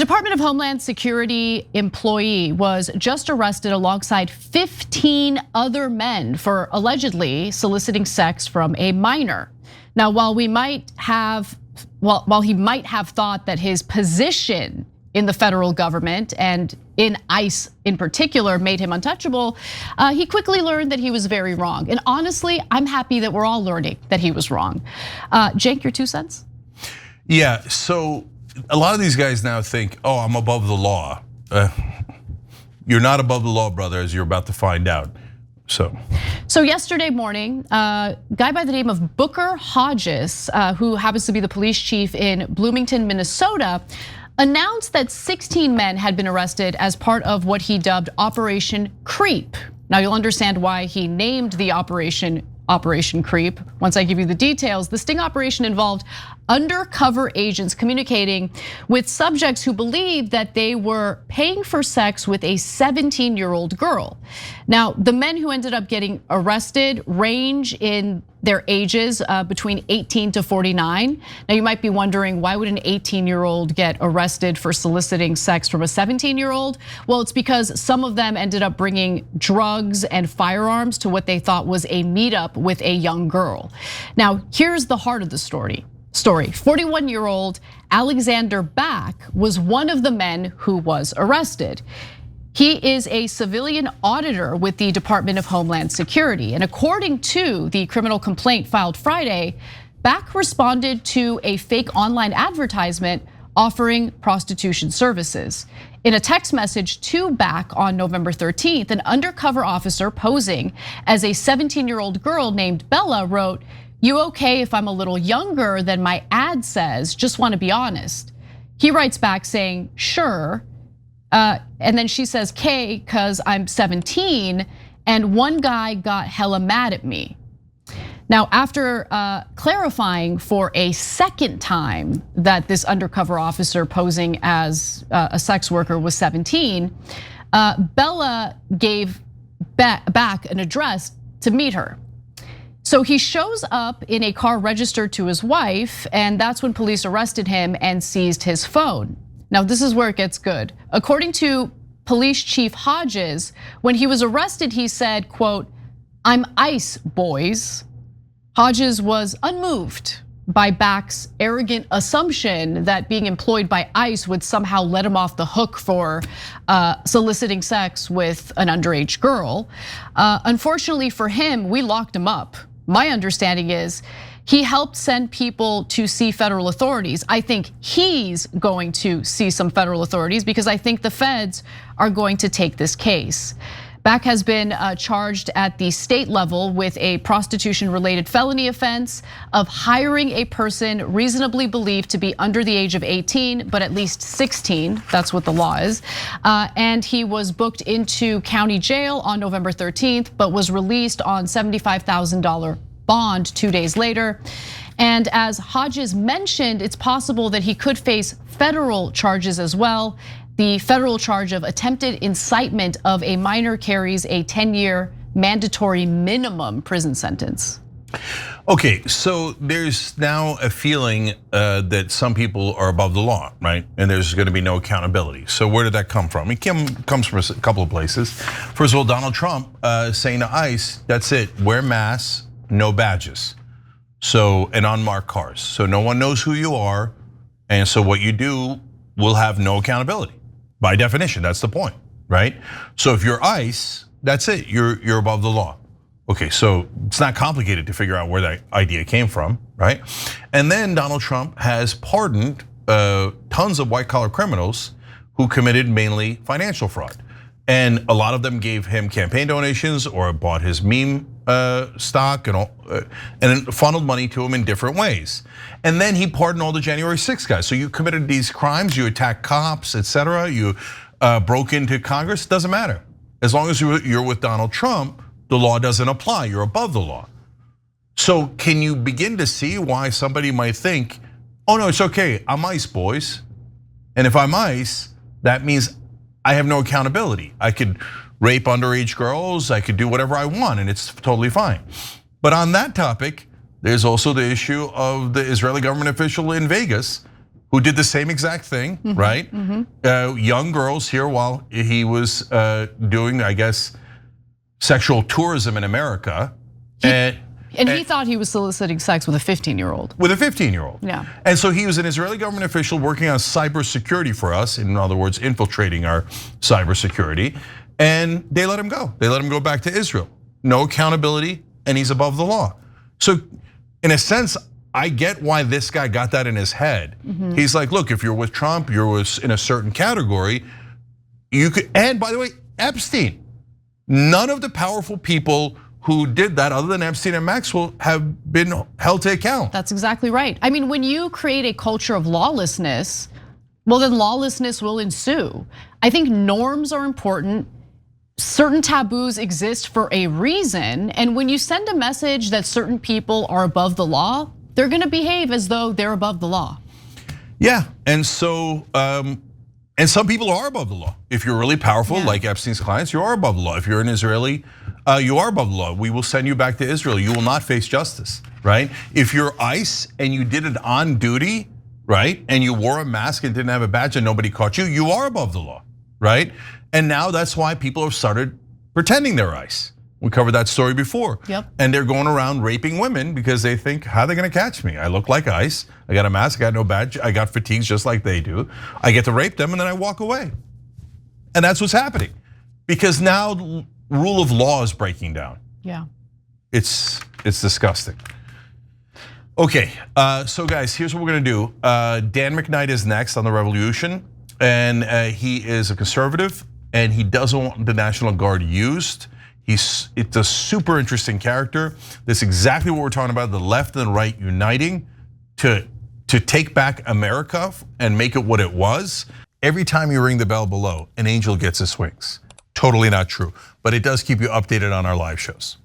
Department of Homeland Security employee was just arrested alongside 15 other men for allegedly soliciting sex from a minor. Now, while he might have thought that his position in the federal government and in ICE in particular made him untouchable, he quickly learned that he was very wrong. And honestly, I'm happy that we're all learning that he was wrong. Cenk, your 2 cents? Yeah, so a lot of these guys now think, oh, I'm above the law. You're not above the law, brother, as you're about to find out. So yesterday morning, a guy by the name of Booker Hodges, who happens to be the police chief in Bloomington, Minnesota, announced that 16 men had been arrested as part of what he dubbed Operation Creep. Now you'll understand why he named the Operation Creep once I give you the details. The sting operation involved undercover agents communicating with subjects who believed that they were paying for sex with a 17-year-old girl. Now, the men who ended up getting arrested range in their ages between 18 to 49. Now, you might be wondering, why would an 18-year-old get arrested for soliciting sex from a 17-year-old? Well, it's because some of them ended up bringing drugs and firearms to what they thought was a meetup with a young girl. Now, here's the heart of the story. 41-year-old Alexander Back was one of the men who was arrested. He is a civilian auditor with the Department of Homeland Security. And according to the criminal complaint filed Friday, Back responded to a fake online advertisement offering prostitution services. In a text message to Back on November 13th, an undercover officer posing as a 17-year-old girl named Bella wrote, "You okay if I'm a little younger than my ad says? Just want to be honest." He writes back saying, "Sure." And then she says, "K, cause I'm 17, and one guy got hella mad at me." Now, after clarifying for a second time that this undercover officer posing as a sex worker was 17, Bella gave Back an address to meet her. So he shows up in a car registered to his wife, and that's when police arrested him and seized his phone. Now, this is where it gets good. According to Police Chief Hodges, when he was arrested, he said, quote, "I'm ICE, boys." Hodges was unmoved by Back's arrogant assumption that being employed by ICE would somehow let him off the hook for soliciting sex with an underage girl. Unfortunately for him, we locked him up. My understanding is he helped send people to see federal authorities. I think he's going to see some federal authorities because I think the feds are going to take this case. Back has been charged at the state level with a prostitution-related felony offense of hiring a person reasonably believed to be under the age of 18, but at least 16, that's what the law is. And he was booked into county jail on November 13th, but was released on $75,000 bond 2 days later. And as Hodges mentioned, it's possible that he could face federal charges as well. The federal charge of attempted incitement of a minor carries a 10-year mandatory minimum prison sentence. Okay, so there's now a feeling that some people are above the law, right? And there's gonna be no accountability. So where did that come from? It comes from a couple of places. First of all, Donald Trump saying to ICE, that's it, wear masks, no badges. So, and unmarked cars. So no one knows who you are. And so what you do will have no accountability. By definition, that's the point, right? So if you're ICE, that's it, you're above the law. Okay, so it's not complicated to figure out where that idea came from, right? And then Donald Trump has pardoned tons of white collar criminals who committed mainly financial fraud. And a lot of them gave him campaign donations or bought his meme stock and funneled money to him in different ways. And then he pardoned all the January 6th guys. So you committed these crimes, you attacked cops, etc. You broke into Congress, doesn't matter. As long as you're with Donald Trump, the law doesn't apply, you're above the law. So can you begin to see why somebody might think, oh no, it's okay, I'm ICE, boys. And if I'm ICE, that means I have no accountability. I could rape underage girls, I could do whatever I want, and it's totally fine. But on that topic, there's also the issue of the Israeli government official in Vegas who did the same exact thing, right? Young girls here while he was doing, I guess, sexual tourism in America. And he thought he was soliciting sex with a 15-year-old. With a 15-year-old. Yeah. And so he was an Israeli government official working on cybersecurity for us, in other words, infiltrating our cybersecurity. And they let him go. They let him go back to Israel. No accountability, and he's above the law. So in a sense, I get why this guy got that in his head. He's like, look, if you're with Trump, you're in a certain category. You could, and by the way, Epstein, none of the powerful people who did that, other than Epstein and Maxwell, have been held to account. That's exactly right. I mean, when you create a culture of lawlessness, well, then lawlessness will ensue. I think norms are important. Certain taboos exist for a reason. And when you send a message that certain people are above the law, they're gonna behave as though they're above the law. Yeah, and so, and some people are above the law. If you're really powerful, like Epstein's clients, you are above the law. If you're an Israeli, you are above the law. We will send you back to Israel. You will not face justice, right? If you're ICE and you did it on duty, right? And you wore a mask and didn't have a badge and nobody caught you, you are above the law, right? And now that's why people have started pretending they're ICE. We covered that story before. Yep. And they're going around raping women because they think, how are they gonna catch me? I look like ICE, I got a mask, I got no badge, I got fatigues just like they do. I get to rape them and then I walk away. And that's what's happening. Because now rule of law is breaking down. Yeah. It's disgusting. Okay, so guys, here's what we're gonna do. Dan McKnight is next on The Revolution, and he is a conservative, and he doesn't want the National Guard used. It's a super interesting character. That's exactly what we're talking about, the left and the right uniting to take back America and make it what it was. Every time you ring the bell below, an angel gets his wings. Totally not true, but it does keep you updated on our live shows.